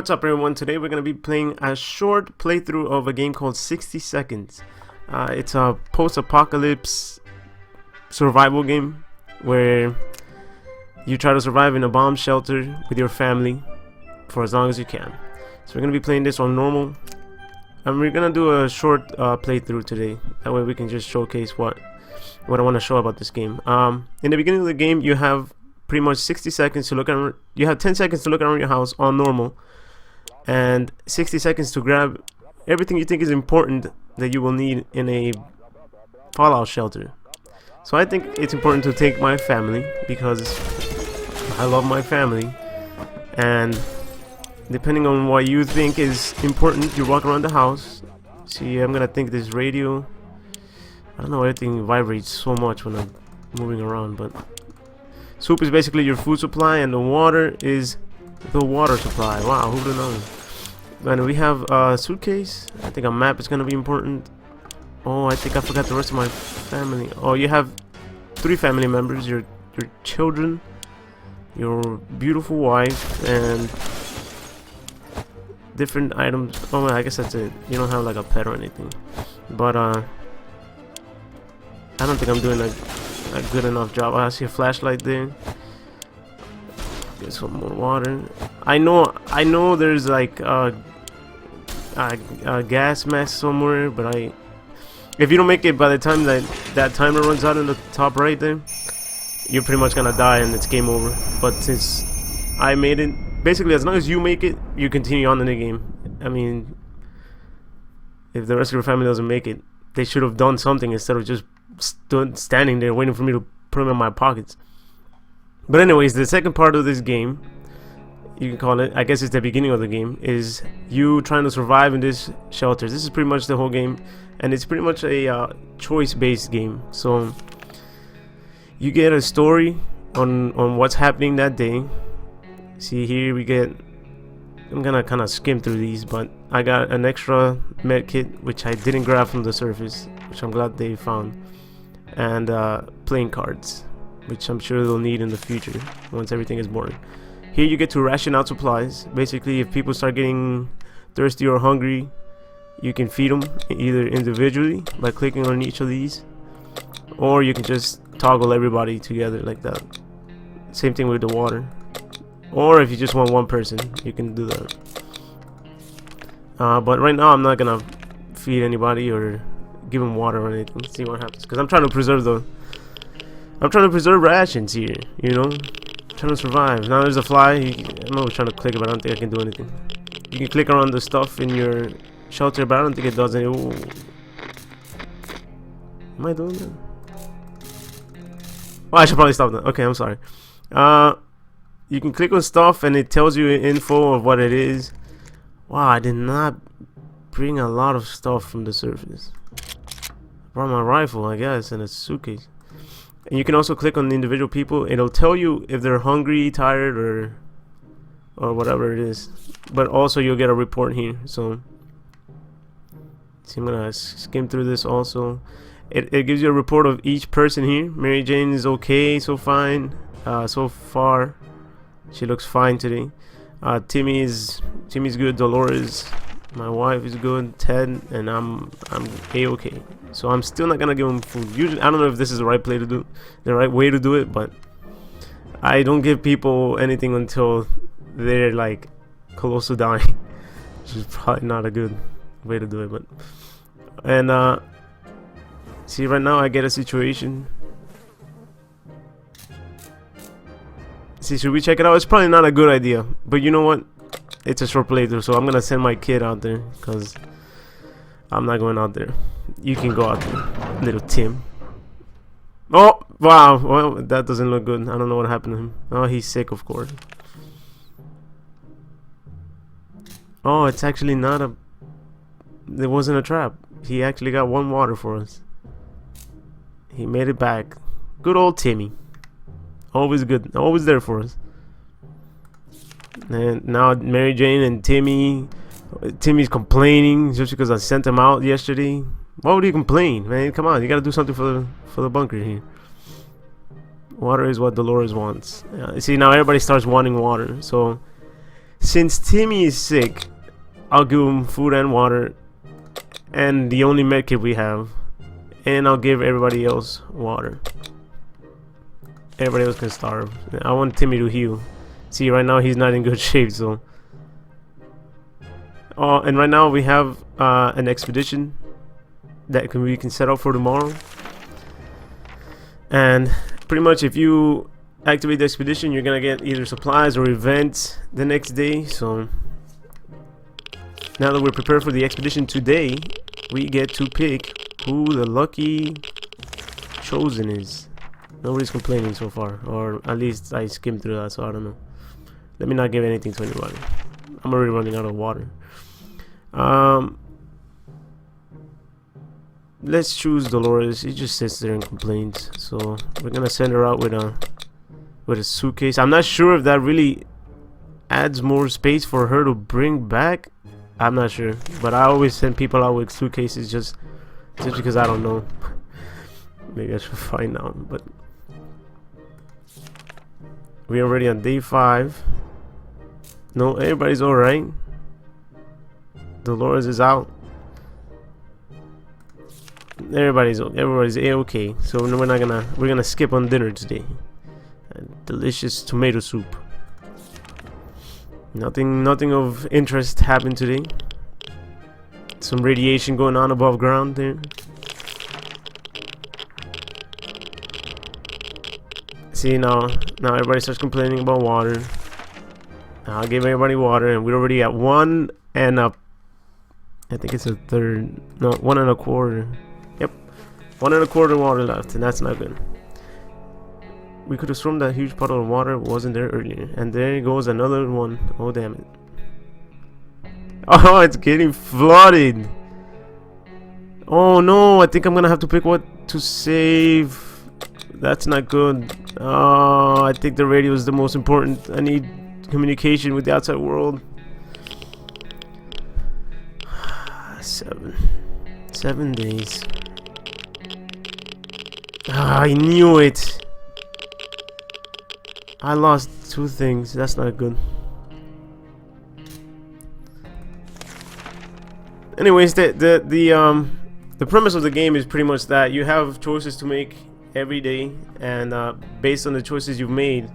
What's up everyone, today we're going to be playing a short playthrough of a game called 60 Seconds. It's a post-apocalypse survival game where you try to survive in a bomb shelter with your family for as long as you can. So we're going to be playing this on normal, and we're going to do a short playthrough today. That way we can just showcase what I want to show about this game. In the beginning of the game you have pretty much 60 seconds to look around. You have 10 seconds to look around your house on normal, and 60 seconds to grab everything you think is important that you will need in a fallout shelter. So I think it's important to take my family because I love my family, and depending on what you think is important, you walk around the house. See, I'm gonna think this radio, I don't know, everything vibrates so much when I'm moving around. But soup is basically your food supply, and the water is the water supply. Wow, who would have known? And we have a suitcase. I think a map is gonna be important. Oh, I think I forgot the rest of my family. Oh, you have 3 family members: your children, your beautiful wife, and different items. Oh, I guess that's it. You don't have like a pet or anything. But I don't think I'm doing a good enough job. I see a flashlight there. Get some more water. I know there's like a gas mask somewhere, but if you don't make it by the time that timer runs out in the top right there, you're pretty much gonna die and it's game over. But since I made it, basically as long as you make it, you continue on in the game. I mean, if the rest of your family doesn't make it, they should have done something instead of just standing there waiting for me to put them in my pockets. But anyways, the second part of this game, you can call it, I guess it's the beginning of the game, is you trying to survive in this shelter. This is pretty much the whole game, and it's pretty much a choice-based game. So you get a story on what's happening that day. See here we get, I'm gonna kind of skim through these, but I got an extra med kit which I didn't grab from the surface, which I'm glad they found, and playing cards, which I'm sure they'll need in the future once everything is boring. Here you get to ration out supplies. Basically, if people start getting thirsty or hungry, you can feed them either individually by clicking on each of these, or you can just toggle everybody together like that. Same thing with the water, or if you just want one person, you can do that. But right now I'm not gonna feed anybody or give them water or anything. Let's see what happens, because I'm trying to preserve rations here, you know, trying to survive. Now there's a fly. I'm always trying to click it, but I don't think I can do anything. You can click around the stuff in your shelter, but I don't think it does anything. Ooh. Am I doing that? Oh, I should probably stop that. Okay, I'm sorry. You can click on stuff and it tells you info of what it is. Wow, I did not bring a lot of stuff from the surface. I brought my rifle, I guess, and a suitcase. And you can also click on the individual people. It'll tell you if they're hungry, tired, or whatever it is. But also you'll get a report here. So see, I'm gonna skim through this also. It gives you a report of each person here. Mary Jane is okay, so fine. So far, she looks fine today. Timmy's good. Dolores, my wife, is good. Ted, and I'm a-okay. So I'm still not gonna give him food. Usually, I don't know if this is the right way to do it, but I don't give people anything until they're like close to dying, which is probably not a good way to do it. But see, right now I get a situation. See, should we check it out? It's probably not a good idea, but you know what? It's a short playthrough, so I'm gonna send my kid out there because I'm not going out there. You can go out there, little Tim. Oh, wow. Well, that doesn't look good. I don't know what happened to him. Oh, he's sick, of course. Oh, it's actually not a... It wasn't a trap. He actually got 1 water for us. He made it back. Good old Timmy. Always good. Always there for us. And now Mary Jane and Timmy's complaining just because I sent him out yesterday. Why would he complain, man? Come on, you gotta do something for the bunker here. Water is what Dolores wants. See, now everybody starts wanting water. So Since Timmy is sick, I'll give him food and water, and the only medkit we have, and I'll give everybody else water. Everybody else can starve. I want Timmy to heal. See, right now he's not in good shape, so. Oh, and right now we have an expedition that we can set up for tomorrow. And pretty much, if you activate the expedition, you're gonna get either supplies or events the next day. So now that we're prepared for the expedition today, we get to pick who the lucky chosen is. Nobody's complaining so far, or at least I skimmed through that, so I don't know. Let me not give anything to anybody. I'm already running out of water. Let's choose Dolores. She just sits there and complains, so we're gonna send her out with a suitcase. I'm not sure if that really adds more space for her to bring back. I'm not sure, but I always send people out with suitcases just because I don't know. Maybe I should find out. But we're already on day 5. No, everybody's all right. Dolores is out. Everybody's a-okay. So we're gonna skip on dinner today. Delicious tomato soup. Nothing of interest happened today. Some radiation going on above ground there. See, now everybody starts complaining about water. I'll give everybody water, and we're already at 1 and a, I think it's a third, no, 1 1/4. Yep, 1 1/4 water left, and that's not good. We could have sworn that huge puddle of water wasn't there earlier, and there goes another one. Oh damn it! Oh, it's getting flooded. Oh no, I think I'm gonna have to pick what to save. That's not good. Oh, I think the radio is the most important. I need communication with the outside world. 7 days. Ah, I knew it. I lost 2 things. That's not good. Anyways, the premise of the game is pretty much that you have choices to make every day, and based on the choices you've made,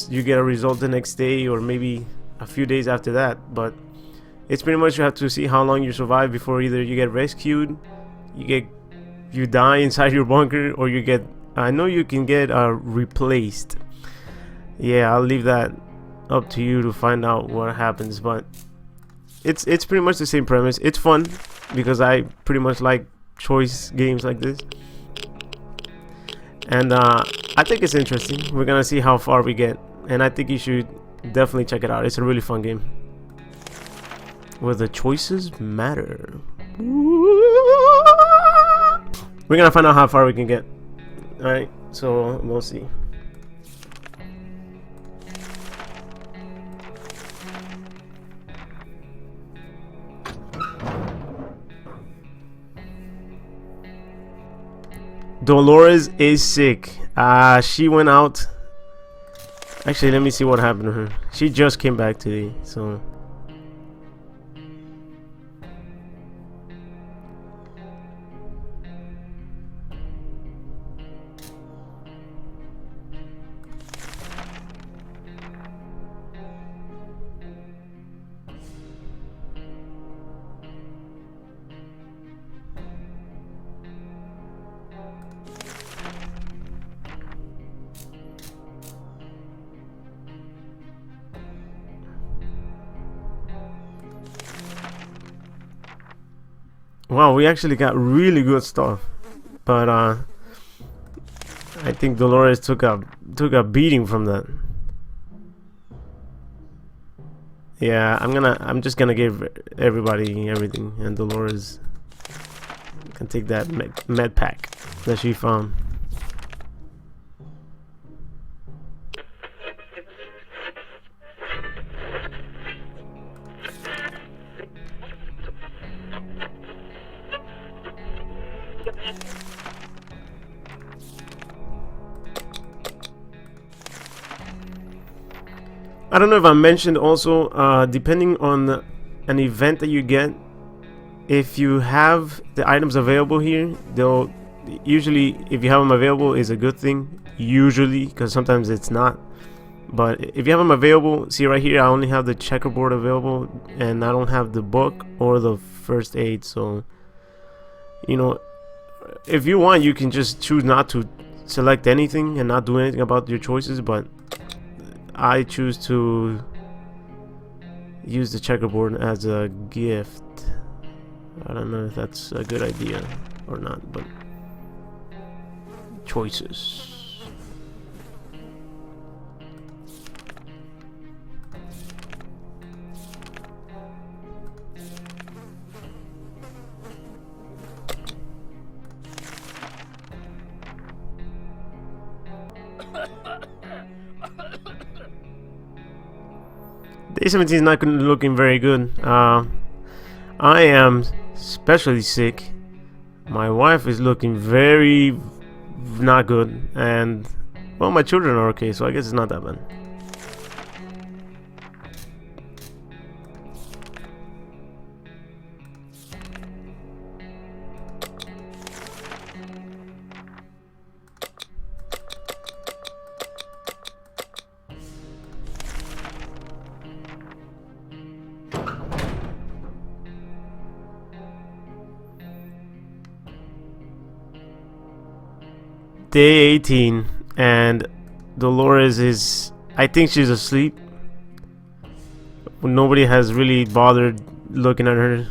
you get a result the next day or maybe a few days after that. But it's pretty much you have to see how long you survive before either you get rescued, you die inside your bunker, or you get, I know you can get replaced. Yeah, I'll leave that up to you to find out what happens, but it's pretty much the same premise. It's fun because I pretty much like choice games like this, and I think it's interesting. We're gonna see how far we get, and I think you should definitely check it out. It's a really fun game where the choices matter. We're gonna find out how far we can get. Alright, so we'll see. Dolores is sick. She went out. Actually, let me see what happened to her. She just came back today, so. Wow, we actually got really good stuff, but I think Dolores took a beating from that. Yeah, I'm just gonna give everybody everything, and Dolores can take that med pack that she found. I don't know if I mentioned also, depending on an event that you get, if you have the items available here, they'll usually, if you have them available, is a good thing. Usually, because sometimes it's not. But if you have them available, see right here, I only have the checkerboard available, and I don't have the book or the first aid. So, you know, if you want, you can just choose not to select anything and not do anything about your choices, but I choose to use the checkerboard as a gift. I don't know if that's a good idea or not, but choices. Day 17 is not looking very good. I am especially sick. My wife is looking very not good, and well, my children are okay, so I guess it's not that bad. Day 18, and Dolores is, I think she's asleep. Nobody has really bothered looking at her.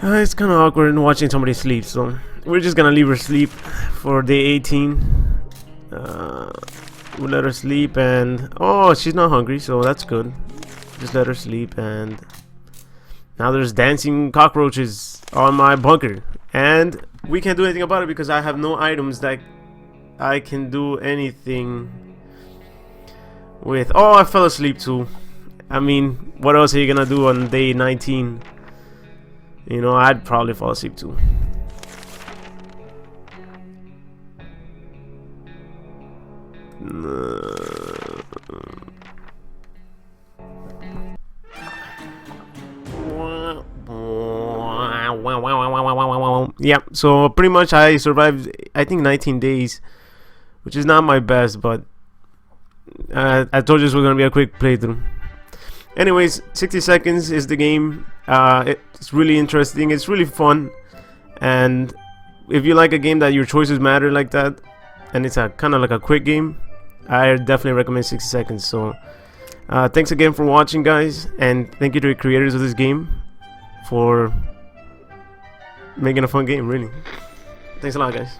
It's kind of awkward watching somebody sleep, so we're just gonna leave her sleep for day 18. We'll let her sleep, and oh, she's not hungry, so that's good. Just let her sleep, and now there's dancing cockroaches on my bunker, and we can't do anything about it because I have no items that I can do anything with. Oh, I fell asleep too. I mean, what else are you gonna do on day 19? You know, I'd probably fall asleep too. Yeah, so pretty much I survived, I think, 19 days, which is not my best, but I told you this was gonna be a quick playthrough. Anyways, 60 seconds is the game. It's really interesting, it's really fun, and if you like a game that your choices matter like that, and it's a kind of like a quick game, I definitely recommend 60 seconds. So thanks again for watching, guys, and thank you to the creators of this game for making a fun game, really. Thanks a lot, guys.